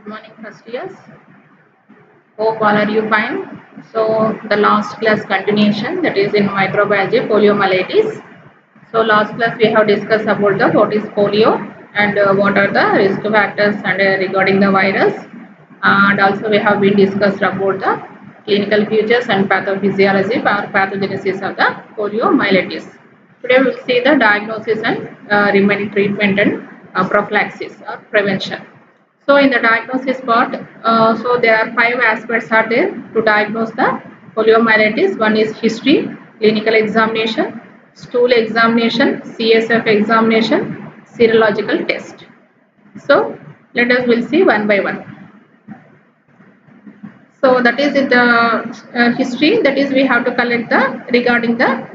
Morning, first years. Hope all are you fine. So the last class continuation, that is in microbiology, poliomyelitis. So last class we have discussed about the what is polio and what are the risk factors and regarding the virus. And also we have been discussed about the clinical features and pathophysiology or pathogenesis of the poliomyelitis. Today we will see the diagnosis and remaining treatment and prophylaxis or prevention. So in the diagnosis part, so there are five aspects are there to diagnose the poliomyelitis. One is history, clinical examination, stool examination, CSF examination, serological test. So let us will see one by one. So that is in the history. That is we have to collect the regarding the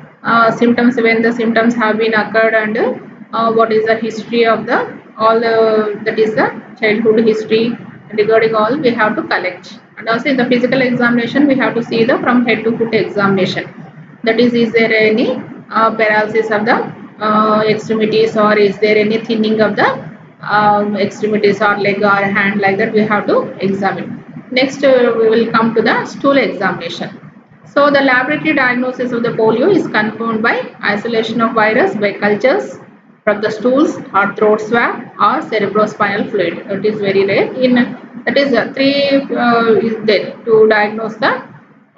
symptoms when the symptoms have been occurred and what is the history of the all that is the childhood history regarding all we have to collect. And also in the physical examination we have to see the from head to foot examination. That is there any paralysis of the extremities or is there any thinning of the extremities or leg or hand like that we have to examine. Next, we will come to the stool examination. So, the laboratory diagnosis of the polio is confirmed by isolation of virus by cultures from the stools or throat swab or cerebrospinal fluid. It is very rare. In that is three is there to diagnose the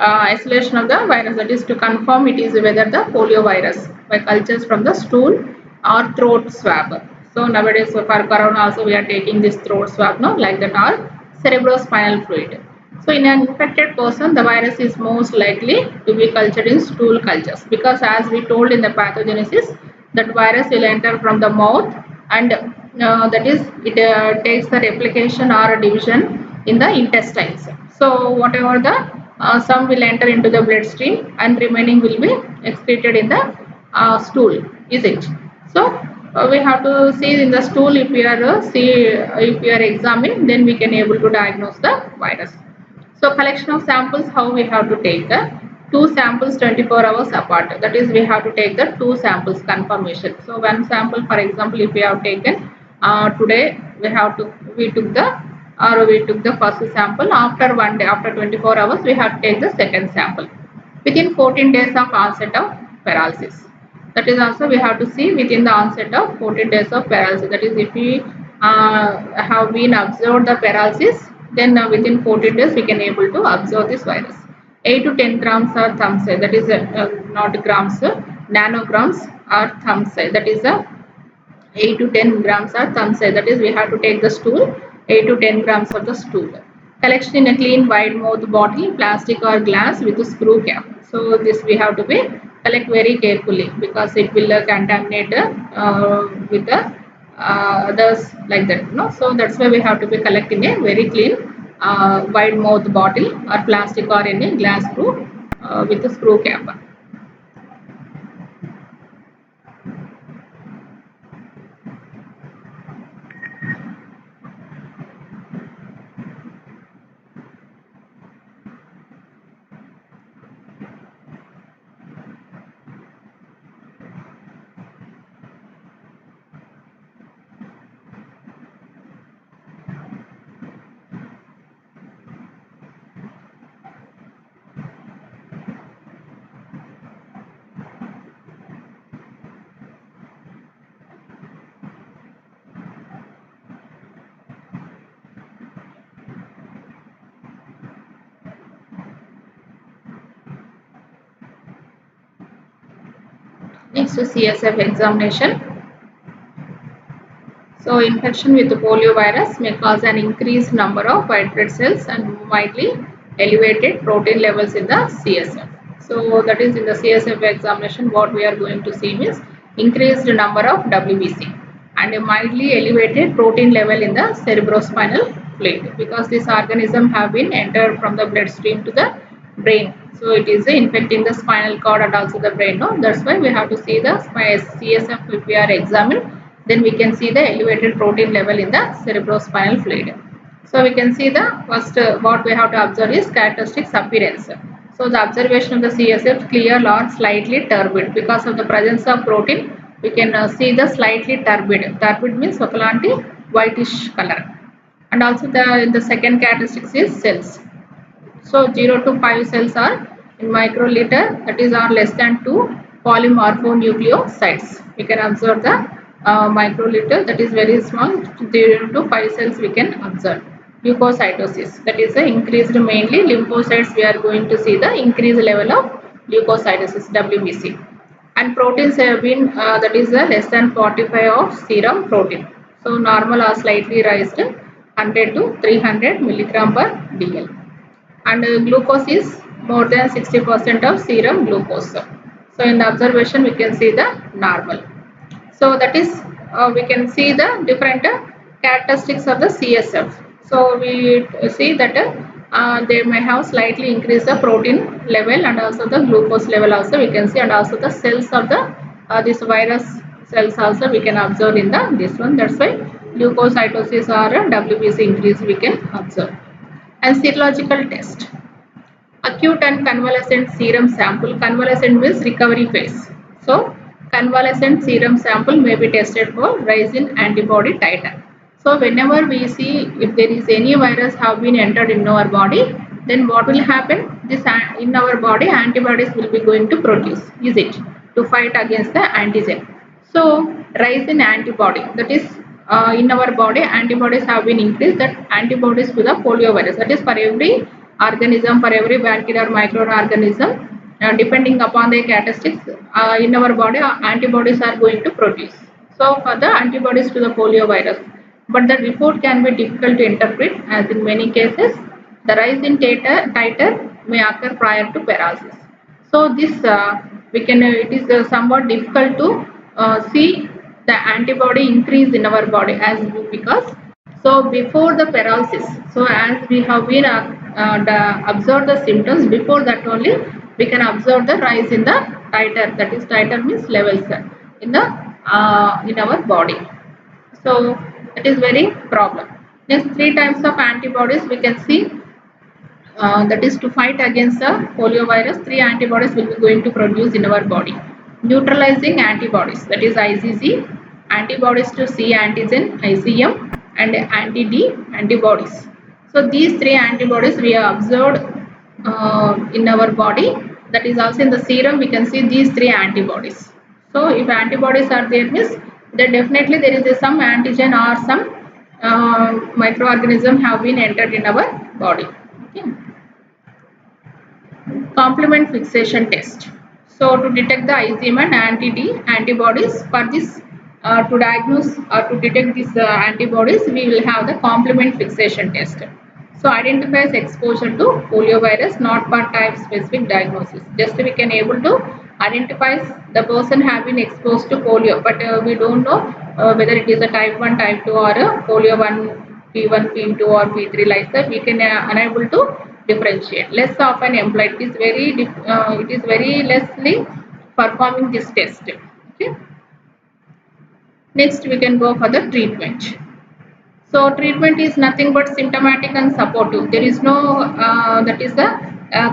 isolation of the virus. That is to confirm it is whether the polio virus by cultures from the stool or throat swab. So nowadays for corona also we are taking this throat swab, no, like that or cerebrospinal fluid. So in an infected person, the virus is most likely to be cultured in stool cultures because as we told in the pathogenesis, that virus will enter from the mouth and that is it takes the replication or division in the intestines. So whatever the some will enter into the bloodstream and remaining will be excreted in the stool, is it? So we have to see in the stool if we are if we are examining, then we can able to diagnose the virus. So collection of samples, how we have to take the two samples 24 hours apart. That is we have to take the two samples confirmation. So one sample, for example, if we have taken today, we took the first sample. After one day, after 24 hours, we have to take the second sample. Within 14 days of onset of paralysis. That is also we have to see within the onset of 14 days of paralysis. That is if we have been observed the paralysis, then within 14 days we can able to observe this virus. 8 to 10 grams are thumb size. That is not grams, nanograms are thumb size. That is 8 to 10 grams are thumb size. That is we have to take the stool 8 to 10 grams of the stool. Collection in a clean wide mouth bottle, plastic or glass with a screw cap. So this we have to be collect very carefully because it will contaminate with the others like that. No, so that's why we have to be collect in a very clean wide mouth bottle or plastic or any glass screw with a screw cap. Next to CSF examination. So infection with the polio virus may cause an increased number of white blood cells and mildly elevated protein levels in the CSF. So that is in the CSF examination what we are going to see is increased number of WBC and a mildly elevated protein level in the cerebrospinal fluid because this organism have been entered from the bloodstream to the brain. So it is infecting the spinal cord and also the brain. No, that's why we have to see the CSF if we are examined. Then we can see the elevated protein level in the cerebrospinal fluid. So we can see the first what we have to observe is characteristics appearance. So the observation of the CSF clear or slightly turbid because of the presence of protein. We can see the slightly turbid. Turbid means okalanti whitish color. And also the second characteristics is cells. So 0 to 5 cells are in microliter, that is are less than 2 polymorphonucleosides. We can observe the microliter, that is very small. 0 to 5 cells we can observe. Leukocytosis, that is the increased, mainly lymphocytes we are going to see the increased level of leukocytosis, WBC. And proteins have been that is less than 45 of serum protein. So normal or slightly raised 100 to 300 milligram per dl. And glucose is more than 60% of serum glucose. So in the observation we can see the normal. So that is we can see the different characteristics of the CSF. So we see that they may have slightly increased the protein level and also the glucose level also we can see, and also the cells of the this virus cells also we can observe in the this one. That's why leukocytosis or WBC increase we can observe. And serological test. Acute and convalescent serum sample. Convalescent means recovery phase. So convalescent serum sample may be tested for rise in antibody titer. So whenever we see if there is any virus have been entered in our body, then what will happen? This in our body antibodies will be going to produce. Is it to fight against the antigen? So rise in antibody, that is in our body antibodies have been increased, that antibodies to the polio virus, that is for every organism, for every bacteria or microorganism depending upon their characteristics in our body antibodies are going to produce. So for the antibodies to the polio virus, but the report can be difficult to interpret as in many cases the rise in titer may occur prior to paralysis. So this we can it is somewhat difficult to see the antibody increase in our body as because so before the paralysis. So as we have been observed the symptoms before that only we can observe the rise in the titer. That is titer means levels in the in our body. So it is very problem. Next three types of antibodies we can see that is to fight against the polio virus. Three antibodies will be going to produce in our body. Neutralizing antibodies, that is IgG, antibodies to C antigen ICM, and anti-D antibodies. So these three antibodies we have observed in our body. That is also in the serum we can see these three antibodies. So if antibodies are there means then definitely there is some antigen or some microorganism have been entered in our body. Okay. Complement fixation test. So to detect the IgM and anti-D antibodies, for this to diagnose or to detect these antibodies, we will have the complement fixation test. So identifies exposure to polio virus, not for type specific diagnosis. Just we can able to identify the person have been exposed to polio, but we don't know whether it is a type 1, type 2 or a polio 1, P1, P2 or P3 like that. We can unable to differentiate. Less often employed. It is very lessly performing this test. Okay. Next we can go for the treatment. So treatment is nothing but symptomatic and supportive. There is no that is the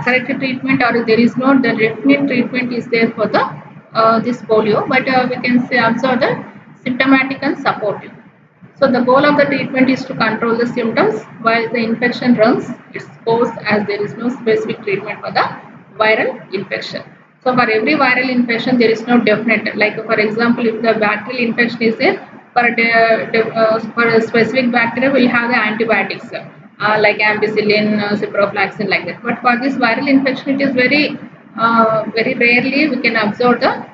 correct treatment, or there is no the definite treatment is there for the this polio, but we can say also the symptomatic and supportive. So the goal of the treatment is to control the symptoms while the infection runs its course, as there is no specific treatment for the viral infection. So for every viral infection there is no definite, like for example if the bacterial infection is there, for a specific bacteria we will have the antibiotics like ampicillin, ciprofloxacin like that. But for this viral infection it is very rarely we can observe the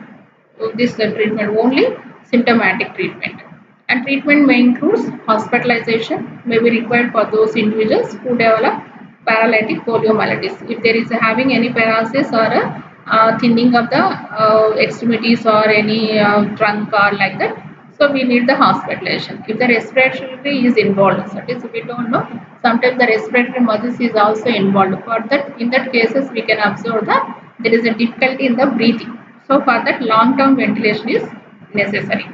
this treatment, only symptomatic treatment. And treatment may include hospitalization may be required for those individuals who develop paralytic poliomyelitis. If there is having any paralysis or a thinning of the extremities or any trunk or like that, so we need the hospitalization. If the respiratory is involved, that is we don't know, sometimes the respiratory muscles is also involved. For that, in that cases we can observe that there is a difficulty in the breathing. So for that long-term ventilation is necessary.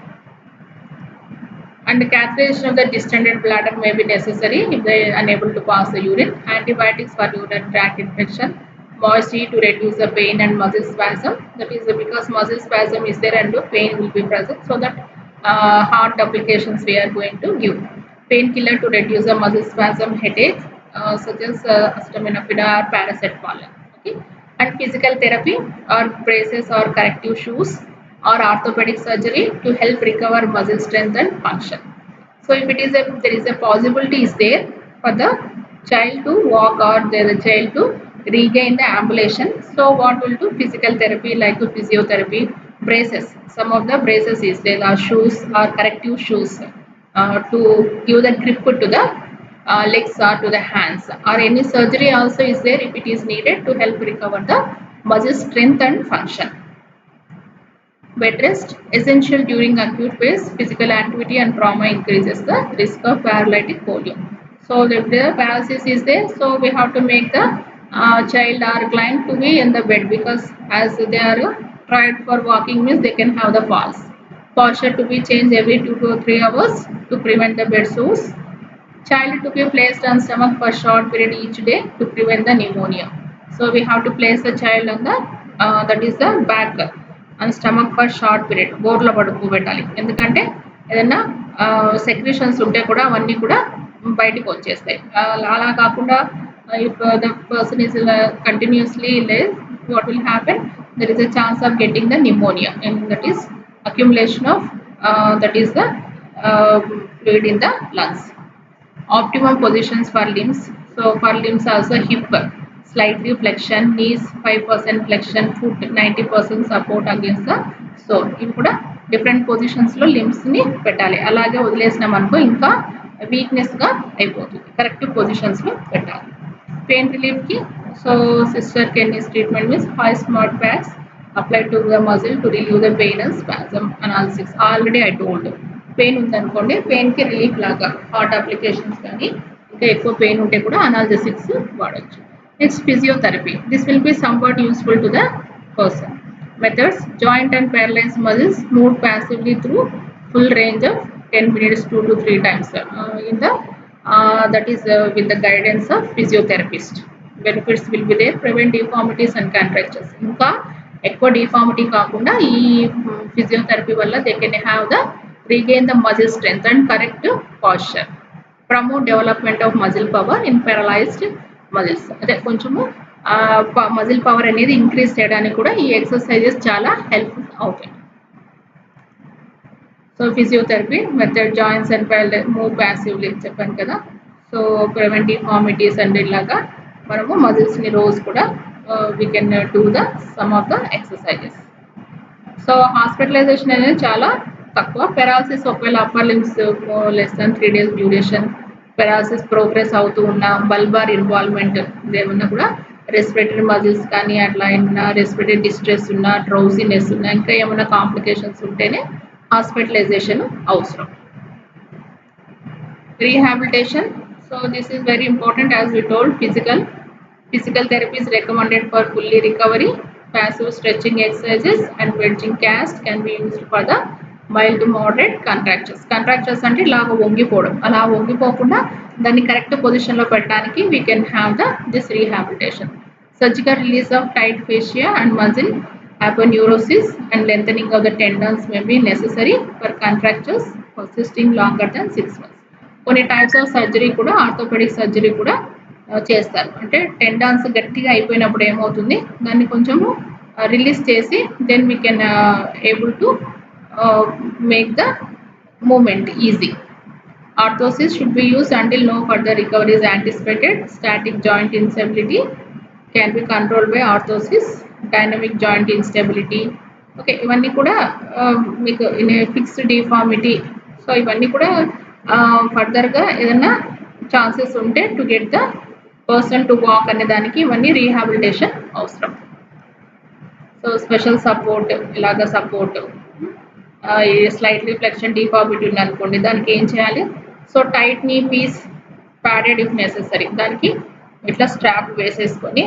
And the catheterization of the distended bladder may be necessary if they are unable to pass the urine. Antibiotics for urinary tract infection. Moisture to reduce the pain and muscle spasm. That is because muscle spasm is there and the pain will be present. So that heart applications we are going to give. painkiller to reduce the muscle spasm, headache, such as acetaminophen or paracetamol. Okay, and physical therapy or braces or corrective shoes or orthopedic surgery to help recover muscle strength and function. So if it is a there is a possibility is there for the child to walk or the child to regain the ambulation. So what will do physical therapy like physiotherapy, braces. Some of the braces is there are shoes or corrective shoes to give the grip to the legs or to the hands, or any surgery also is there if it is needed to help recover the muscle strength and function. Bed rest essential during acute phase. Physical activity and trauma increases the risk of paralytic polio. So if the paralysis is there, so we have to make the child or client to be in the bed, because as they are tried for walking means they can have the falls. Posture to be changed every 2 to 3 hours to prevent the bed sores. Child to be placed on stomach for short period each day to prevent the pneumonia. So we have to place the child on the that is the back on stomach for short period. బోర్లో పడుకోబెట్టాలి, ఎందుకంటే ఏదైనా secretions ఉంటే కూడా అవన్నీ కూడా బయటికి వచ్చేస్తాయి. అలా కాకుండా if the person is continuously less, what will happen? There is a chance of getting the pneumonia, and that is accumulation of that is the fluid in the lungs. Optimum positions for limbs. So for limbs also hip slightly flexion, knees 5% flexion, foot 90% support against the sole. ఇవి కూడా different positions లో limbs ని పెట్టాలి. అలాగే వదిలేసినాం అనుకో ఇంకా weakness గా అయిపోతుంది. కరెక్ట్ పొజిషన్స్ లో పెట్టాలి. పెయిన్ రిలీఫ్ కి so sister Kenny's treatment means 5 smart packs applied to the muscle to relieve the pain and spasm analysis. Already I told. Pain ఉందనుకోండి పెయిన్కి రిలీఫ్ లాగా హాట్ అప్లికేషన్స్ కానీ ఇంకా ఎక్కువ పెయిన్ ఉంటే కూడా అనాల్జెసిక్స్ వాడచ్చు. Next physiotherapy. This will be somewhat useful to the person. Methods joint and paralyse muscles move passively through full range of 10 minutes 2 to 3 times in the that is with the guidance of physiotherapist. Benefits will be there, prevent deformities and contractures. ఇంకా ఎక్కువ deformity కాకుండా ఈ physiotherapy వల్ల they can have the regain the muscle strength and correct posture. Promote development of muscle power in paralyzed muscles. అదే కొంచెము muscle power అనేది increase చేయడానికి కూడా ఈ ఎక్సర్సైజెస్ చాలా హెల్ప్ఫుల్ అవుతాయి. So physiotherapy method joints and move passively చెప్పాను కదా. సో ప్రివెంట్ డిఫార్మిటీస్ అండ్ ఇలాగా మనము మజిల్స్ని రోజు కూడా we can do the some of the exercises. So hospitalization అనేది చాలా తక్కువ. పెరాలసిస్ ఒకవేళ upper limbs less than 3 days duration, paralysis progress అవుతూ ఉన్న బల్బార్ ఇన్వాల్వ్మెంట్ ఏమన్నా కూడా రెస్పిరేటరీ మజిల్స్ కానీ అట్లా ఏమన్నా రెస్పిరేటరీ డిస్ట్రెస్ ఉన్నా, డ్రౌజీనెస్ ఉన్నా, ఇంకా ఏమైనా కాంప్లికేషన్స్ ఉంటేనే హాస్పిటలైజేషన్ అవసరం. Rehabilitation. So this is very important as we told. Physical therapy is recommended for fully recovery. Passive stretching exercises and wedging cast can be used for the mild to moderate contractures. Contractures అంటే ఇలాగ వంగిపోవడం, అలా వంగిపోకుండా దాన్ని correct పొజిషన్లో పెట్టడానికి we can have this rehabilitation. Surgical release of tight fascia and muscle aponeurosis and lengthening of the tendons may be necessary for contractures persisting longer than 6 months. కొన్ని types of surgery కూడా orthopaedic surgery కూడా చేస్తారు. అంటే tendons గట్టిగా అయిపోయినప్పుడు ఏమవుతుంది, దాన్ని కొంచెము రిలీజ్ చేసి then we can able to make the movement easy. Orthosis should be used until no further recovery is anticipated. Static joint instability can be controlled by orthosis. Dynamic joint instability. Okay, ఇవన్నీ కూడా మీకు in fixed deformity. So ఇవన్నీ కూడా ఫర్దర్గా ఏదైనా chances ఉంటే to get the person to walk అనే దానికి ఇవన్నీ రీహాబిలిటేషన్ అవసరం. సో స్పెషల్ సపోర్ట్, ఇలాగ సపోర్ట్ స్లైట్లీ ఫ్లెక్షన్ డిఫార్మిటీ ఉంది అనుకోండి, దానికి ఏం చేయాలి? సో టైట్ నీ పీస్ ప్యాడెడ్ ఇఫ్ నెసెసరీ, దానికి ఇట్లా స్ట్రాప్ వేసేసుకొని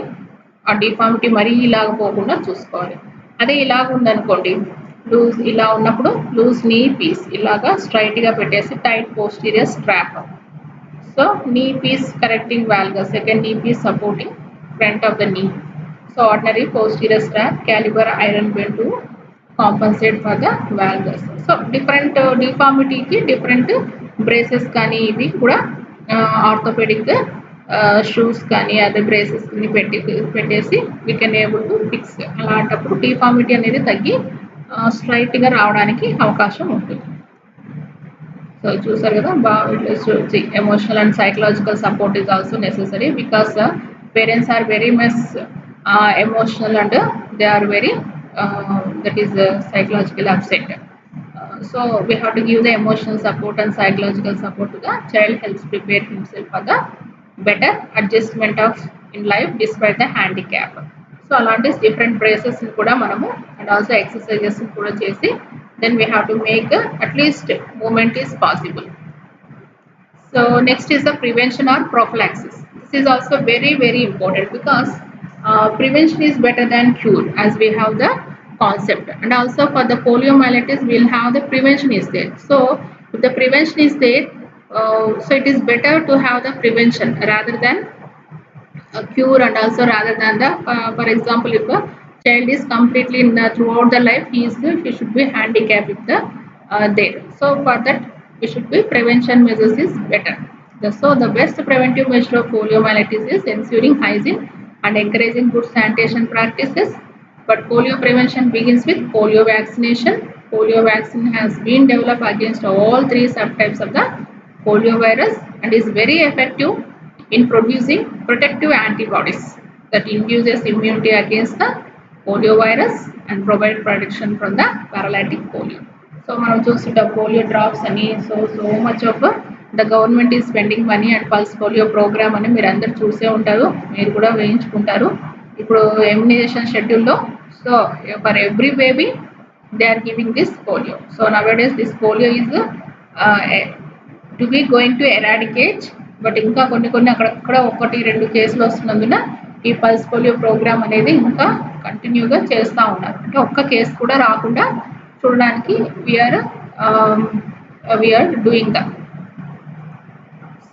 ఆ డిఫార్మిటీ మరీ ఇలాగ పోకుండా చూసుకోవాలి. అదే ఇలాగ ఉందనుకోండి, లూజ్ ఇలా ఉన్నప్పుడు లూజ్ నీ పీస్ ఇలాగా స్ట్రైట్గా పెట్టేసి tight posterior strap. So knee piece correcting valgus, second knee piece supporting front of the knee. So ordinary posterior strap, caliper iron belt to compensate for the valgus. So different deformity ki different braces కానీ ఇవి కూడా orthopaedic shoes కానీ అదే బ్రేసెస్ని పెట్టేసి we can able to fix. అలాంటప్పుడు deformity అనేది తగ్గి స్ట్రైట్గా రావడానికి అవకాశం ఉంటుంది. సో చూసారు కదా బాగా emotional and psychological support is also necessary because parents are very much emotional and they are very that is psychological upset. So we have to give the emotional support and psychological support to the child, helps prepare himself for the better adjustment of in life despite the handicap. So అలాంటి different braces ని కూడా మనము and also exercises ని కూడా చేసి then we have to make at least movement is possible. So next is the prevention or prophylaxis. This is also very important because prevention is better than cure, as we have the concept. And also for the poliomyelitis we will have the prevention is there. So if the prevention is there, so it is better to have the prevention rather than a cure, and also rather than the for example, if a child is completely in the, throughout the life he should be handicapped with the there. So for that we should be prevention measures is better. So the best preventive measure of poliomyelitis is ensuring hygiene and encouraging good sanitation practices. But polio prevention begins with polio vaccination. Polio vaccine has been developed against all three subtypes of the polio virus and is very effective in producing protective antibodies that induces immunity against the polio virus and provide protection from the paralytic polio. So మనం చూస్తుంటాం polio drops అని so much of the government is spending money and pulse polio program అని మీరు అందరు చూసే ఉంటారు, మీరు కూడా వేయించుకుంటారు. ఇప్పుడు ఇమ్యునైజేషన్ షెడ్యూల్లో so for every baby they are giving this polio. So nowadays this polio is to be going to eradicate, but ఇంకా కొన్ని అక్కడక్కడ 1-2 కేసులు వస్తున్నందున ఈ పల్స్ పోలియో ప్రోగ్రామ్ అనేది ఇంకా కంటిన్యూగా చేస్తూ ఉన్నారు. అంటే ఒక్క కేసు కూడా రాకుండా చూడడానికి we are doing the.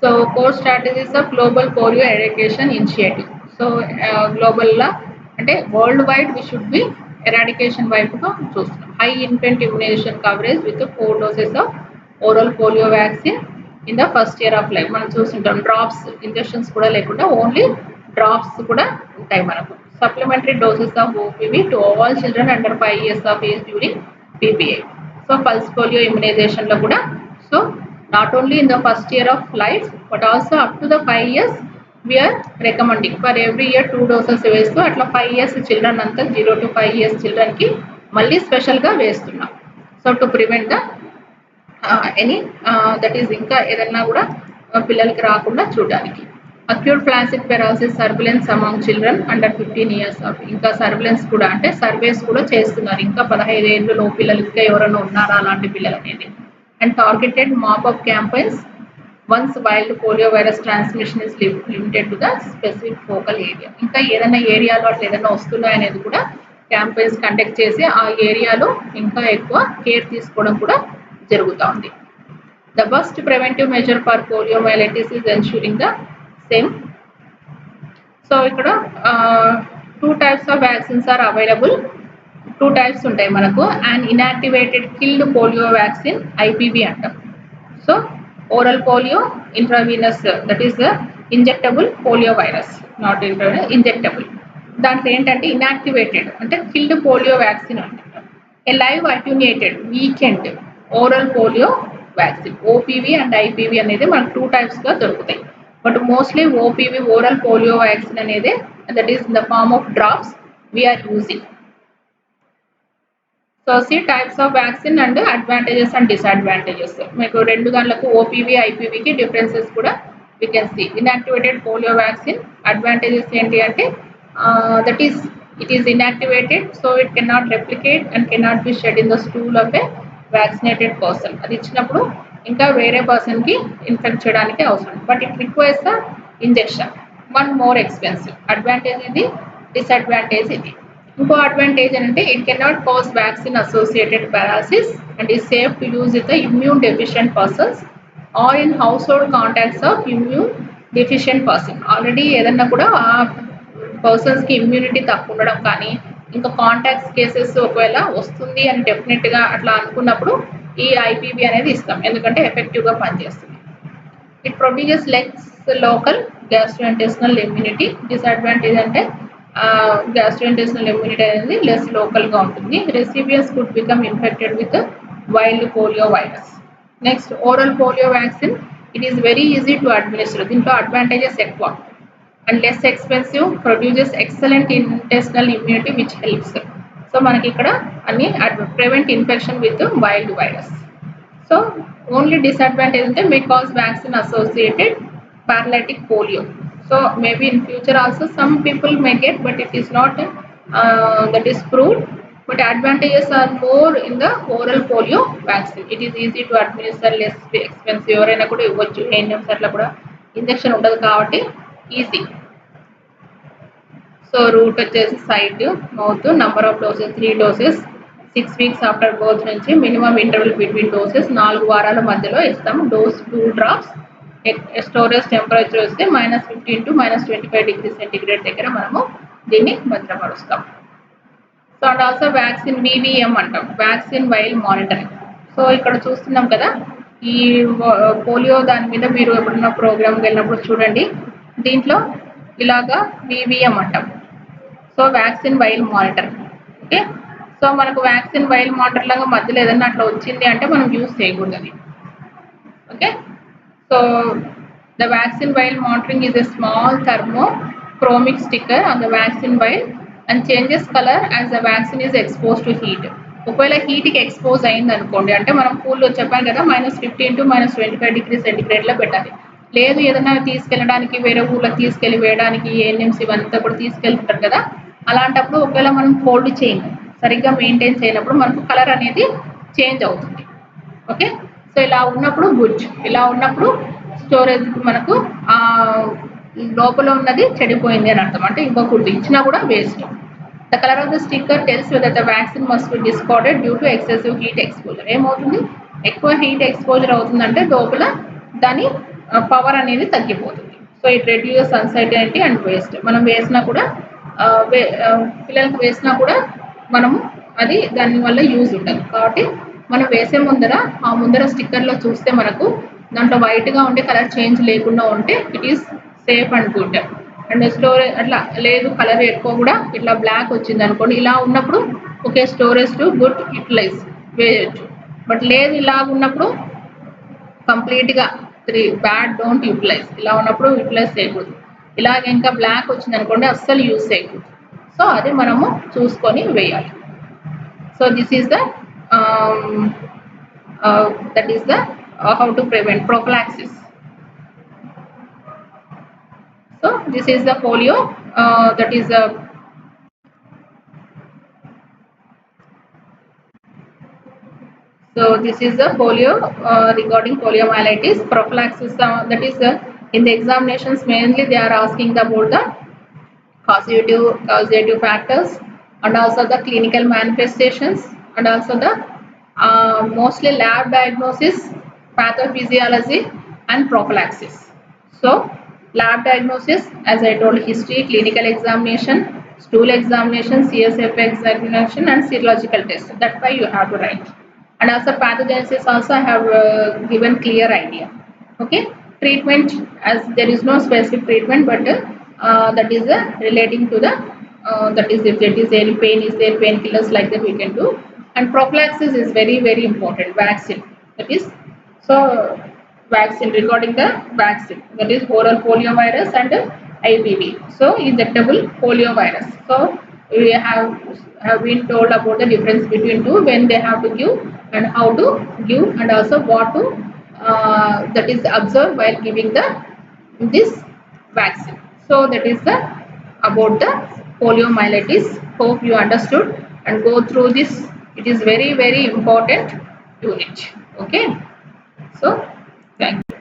So core strategies of global polio eradication initiative. So గ్లోబల్లా అంటే world wide we should be eradication వైపుగా చూస్తున్నాం. High infant immunisation coverage with 4 doses of oral polio vaccine in the first year of life. మనం చూస్తుంటాం drops injections కూడా లేకుండా only drops కూడా ఉంటాయి మనకు. Supplementary doses of OPV to all children under 5 years of age during PPI. So pulse polio ఇమ్యునైజేషన్లో కూడా so not only in the first year of life but also up to the 5 years we are recommending for every year 2 doses వేస్తూ అట్లా 5 years children అంతా 0 to 5 years చిల్డ్రన్కి మళ్ళీ స్పెషల్గా వేస్తున్నాం. So to prevent the any that is ఇంకా ఏదన్నా కూడా పిల్లలకి రాకుండా చూడడానికి. Acute flaccid paralysis surveillance among children under 15 years of. ఇంకా సర్విలెన్స్ కూడా అంటే సర్వేస్ కూడా చేస్తున్నారు ఇంకా 15 ఏళ్ళు పిల్లలకి ఎవరైనా ఉన్నారా అలాంటి పిల్లలు అనేది. And targeted mop-up campaigns once wild polio virus transmission is limited to the specific focal area. ఇంకా ఏదైనా ఏరియాలో అట్లా ఏదైనా వస్తున్నాయనేది కూడా క్యాంపెయిన్స్ కండక్ట్ చేసి ఆ ఏరియాలో ఇంకా ఎక్కువ కేర్ తీసుకోవడం కూడా జరుగుతూ ఉంది. The best preventive measure for poliomyelitis is ensuring the same. So ఇక్కడ 2 types of vaccines are available. 2 types ఉంటాయి మనకు. And inactivated killed polio vaccine IPV అంటాం. So oral polio intravenous that is the injectable polio virus, not injectable. దాంట్లో ఏంటంటే inactivated అంటే killed polio vaccine అంటాం. A live attenuated weakened oral polio vaccine OPV and IPV అనేది మనకు 2 typesగా దొరుకుతాయి. But mostly OPV oral polio vaccine అనేది that is in the form of drops we are using. So see types of vaccine and advantages and disadvantages. మీకు 2 దాంట్లకు OPV ఐపీవీకి differences కూడా we can see. Inactivated polio vaccine advantages ఏంటి అంటే that is it is inactivated so it can not replicate and can not be shed in the stool of a vaccinated person. అది ఇచ్చినప్పుడు ఇంకా వేరే పర్సన్కి infect చేయడానికి అవసరం. But it requires the injection, 1 more expensive. Advantage ఇది, disadvantage ఇది. ఇంకో అడ్వాంటేజ్ అంటే it can not cause vaccine associated paralysis and is safe to use with the immune deficient persons or in household contacts of immune deficient person. Already ఏదన్నా కూడా ఆ పర్సన్స్కి immunity తక్కువ ఉండడం కానీ ఇంకా కాంటాక్ట్స్ కేసెస్ ఒకవేళ వస్తుంది అని డెఫినెట్గా అట్లా అనుకున్నప్పుడు ఈ ఐపీవీ అనేది ఇస్తాం, ఎందుకంటే ఎఫెక్టివ్గా పనిచేస్తుంది. It produces less local gastrointestinal immunity. Disadvantage అంటే గ్యాస్ట్రోఇంటెస్టినల్ ఇమ్యూనిటీ అనేది లెస్ లోకల్గా ఉంటుంది. Recipients could become infected with wild polio virus. Next oral polio vaccine. It is very easy to administer. దీంట్లో అడ్వాంటేజెస్ ఎక్కువ and less expensive, produces excellent intestinal immunity which helps. So మనకి ఇక్కడ అన్ని prevent infection with wild virus. So only disadvantage అంటే may cause vaccine associated paralytic polio. So maybe in future also some people may get, but it is not that is proved. But advantages are more in the oral polio vaccine. It is easy to administer, less expensive. ఎవరైనా కూడా ఇవ్వచ్చు, ANMs అట్లా కూడా injection ఉండదు కాబట్టి easy. So route వచ్చేసి site, mouth, number of doses 3 doses, 6 weeks after birth నుంచి minimum interval between doses 4 వారాల మధ్యలో ఇస్తాం. Dose 2 drops. స్టోరేజ్ టెంపరేచర్ వస్తే -15 to -25 degrees centigrade దగ్గర మనము దీన్ని భద్రపరుస్తాం. So and also vaccine VVM అంటాం, వ్యాక్సిన్ వైల్ మానిటరింగ్. సో ఇక్కడ చూస్తున్నాం కదా, ఈ పోలియో దాని మీద మీరు ఎప్పుడన్నా ప్రోగ్రామ్కి వెళ్ళినప్పుడు చూడండి, దీంట్లో ఇలాగా వివిఎం అంటాం. So vaccine while monitor. Okay, so మనకు వ్యాక్సిన్ వైల్ మానిటర్ లాగా మధ్యలో ఏదన్నా అట్లా వచ్చింది అంటే మనం యూజ్ చేయకూడదు అది. Okay, so the vaccine vial monitoring is a small thermochromic sticker on the vaccine vial and changes colour as the vaccine is expose to heat. ఒకవేళ హీట్కి ఎక్స్పోజ్ అయింది అనుకోండి, అంటే మనం కూల్లో చెప్పాను కదా -15 to -25 degrees centigrade లో పెట్టాలి. లేదు ఏదైనా తీసుకెళ్ళడానికి, వేరే ఊళ్ళకి తీసుకెళ్ళి వేయడానికి, ఏఎన్ఎంస్ ఇవంతా కూడా తీసుకెళ్తుంటారు కదా, అలాంటప్పుడు ఒకవేళ మనం కోల్డ్ చైన్ సరిగ్గా మెయింటైన్ చేయనప్పుడు మనకు కలర్ అనేది చేంజ్ అవుతుంది. ఓకే, సో ఇలా ఉన్నప్పుడు గుడ్, ఇలా ఉన్నప్పుడు స్టోరేజ్ మనకు లోపల ఉన్నది చెడిపోయింది అని అర్థం, అంటే ఇవ్వకూడదు, ఇచ్చినా కూడా waste. The colour of the sticker tells whether the vaccine must be discarded due to excessive heat exposure. ఏమవుతుంది, ఎక్కువ హీట్ ఎక్స్పోజర్ అవుతుందంటే లోపల దాని పవర్ అనేది తగ్గిపోతుంది. So it reduces uncertainty and waste. మనం వేసినా కూడా పిల్లలకు వేసినా కూడా మనము అది దానివల్ల యూజ్ ఉండదు. కాబట్టి మనం వేసే ముందర స్టిక్కర్లో చూస్తే మనకు దాంట్లో వైట్గా ఉండే కలర్ చేంజ్ లేకుండా ఉంటే it is safe and good. And storage అట్లా లేదు, కలర్ ఎక్కువ కూడా ఇట్లా బ్లాక్ వచ్చింది అనుకోండి, ఇలా ఉన్నప్పుడు okay storage to good utilize వేయచ్చు. బట్ లేదు ఇలా ఉన్నప్పుడు కంప్లీట్గా బ్యాడ్ డోంట్ యూటిలైజ్. ఇలా ఉన్నప్పుడు యూటిలైజ్ చేయకూడదు. ఇలాగ ఇంకా బ్లాక్ వచ్చింది అనుకోండి అస్సలు యూజ్ చేయకూడదు. సో అది మనము చూసుకొని వేయాలి. So this is the that is the how to prevent prophylaxis. So this is the polio, that is so this is the polio regarding poliomyelitis. Prophylaxis, that is in the examinations mainly they are asking about the causative factors and also the clinical manifestations and also the mostly lab diagnosis, pathophysiology and prophylaxis. So lab diagnosis, as I told, history, clinical examination, stool examination, CSF examination and serological test. That's why you have to write. And also pathogenesis also I have given clear idea. Okay, treatment, as there is no specific treatment, but that is relating to the that is if there is any pain, is there painkillers like that we can do. And prophylaxis is very very important. Vaccine, that is, so vaccine, regarding the vaccine, that is oral polio virus and IPV, so injectable polio virus. So we have been told about the difference between two, when they have to give and how to give, and also what to that is observe while giving this vaccine. So that is the about the poliomyelitis. Hope you understood and go through this. It is very very important unit. Okay, so thank you.